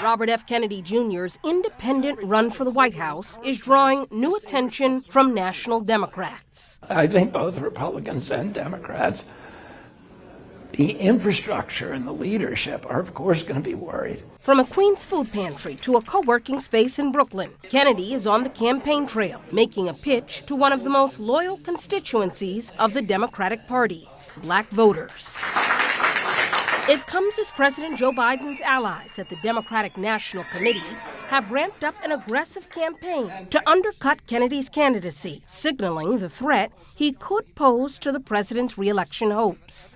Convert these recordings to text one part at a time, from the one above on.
Robert F. Kennedy Jr.'s independent run for the White House is drawing new attention from national Democrats. I think both Republicans and Democrats, the infrastructure and the leadership are, of course, going to be worried. From a Queens food pantry to a co-working space in Brooklyn, Kennedy is on the campaign trail, making a pitch to one of the most loyal constituencies of the Democratic Party, Black voters. It comes as President Joe Biden's allies at the Democratic National Committee have ramped up an aggressive campaign to undercut Kennedy's candidacy, signaling the threat he could pose to the president's re-election hopes.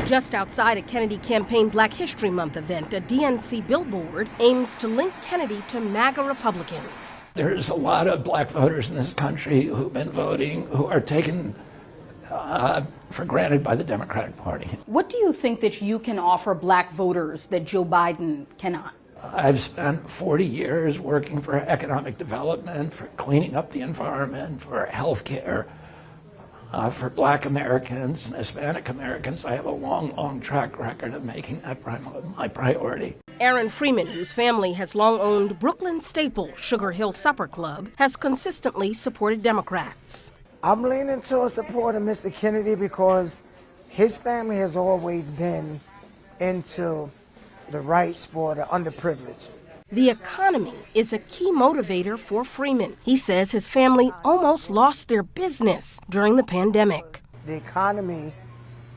Just outside a Kennedy campaign Black History Month event, a DNC billboard aims to link Kennedy to MAGA Republicans. There's a lot of black voters in this country who've been voting who are taken for granted by the Democratic Party. What do you think that you can offer black voters that Joe Biden cannot? I've spent 40 years working for economic development, for cleaning up the environment, for health care. For Black Americans and Hispanic Americans, I have a long track record of making that my priority. Aaron Freeman, whose family has long owned Brooklyn staple Sugar Hill Supper Club, has consistently supported Democrats. I'm leaning towards supporting Mr. Kennedy because his family has always been into the rights for the underprivileged. The economy is a key motivator for Freeman. He says his family almost lost their business during the pandemic. The economy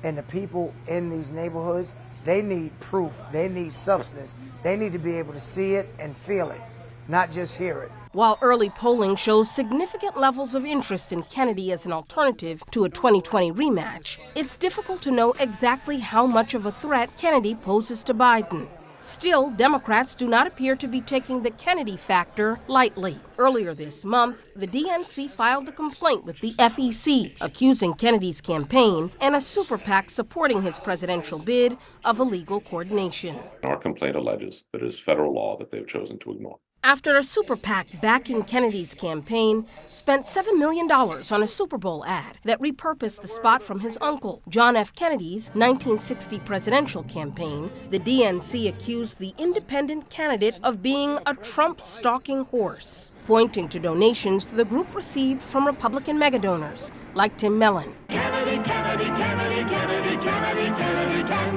and the people in these neighborhoods, they need proof. They need substance. They need to be able to see it and feel it, not just hear it. While early polling shows significant levels of interest in Kennedy as an alternative to a 2020 rematch, it's difficult to know exactly how much of a threat Kennedy poses to Biden. Still, Democrats do not appear to be taking the Kennedy factor lightly. Earlier this month, the DNC filed a complaint with the FEC, accusing Kennedy's campaign and a super PAC supporting his presidential bid of illegal coordination. Our complaint alleges that it is federal law that they've chosen to ignore. After a super PAC backing Kennedy's campaign spent $7 million on a Super Bowl ad that repurposed the spot from his uncle, John F. Kennedy's 1960 presidential campaign, the DNC accused the independent candidate of being a Trump-stalking horse, pointing to donations the group received from Republican megadonors like Tim Mellon. Kennedy, Kennedy, Kennedy, Kennedy, Kennedy, Kennedy, Kennedy.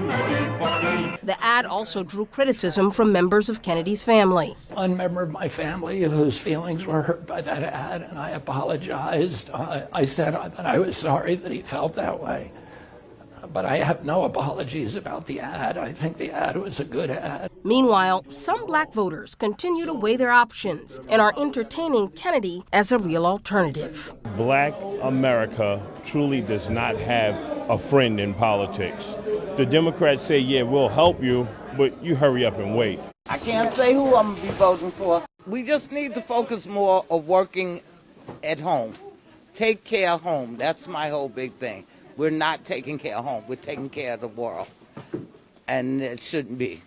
The ad also drew criticism from members of Kennedy's family. One member of my family whose feelings were hurt by that ad, and I apologized. I said that I was sorry that he felt that way. But I have no apologies about the ad. I think the ad was a good ad. Meanwhile, some black voters continue to weigh their options and are entertaining Kennedy as a real alternative. Black America truly does not have a friend in politics. The Democrats say, yeah, we'll help you, but you hurry up and wait. I can't say who I'm going to be voting for. We just need to focus more on working at home. Take care of home. That's my whole big thing. We're not taking care of home. We're taking care of the world. And it shouldn't be.